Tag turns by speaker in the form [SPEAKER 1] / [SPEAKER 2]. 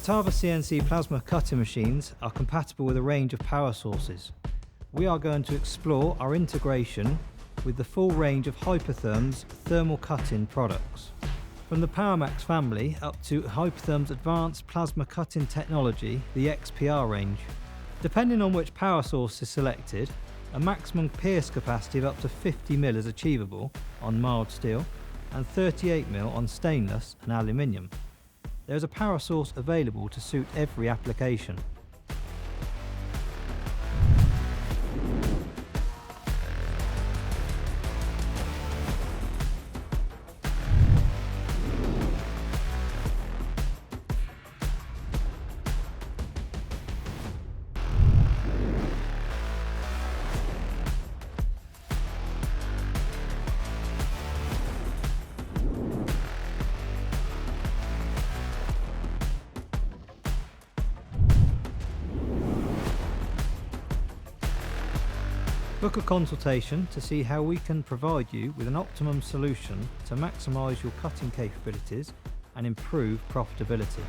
[SPEAKER 1] KUTAVAR CNC plasma cutting machines are compatible with a range of power sources. We are going to explore our integration with the full range of Hypertherm's thermal cutting products. From the Powermax family up to Hypertherm's advanced plasma cutting technology, the XPR range. Depending on which power source is selected, a maximum pierce capacity of up to 50mm is achievable on mild steel and 38mm on stainless and aluminium. There is a power source available to suit every application. Book a consultation to see how we can provide you with an optimum solution to maximise your cutting capabilities and improve profitability.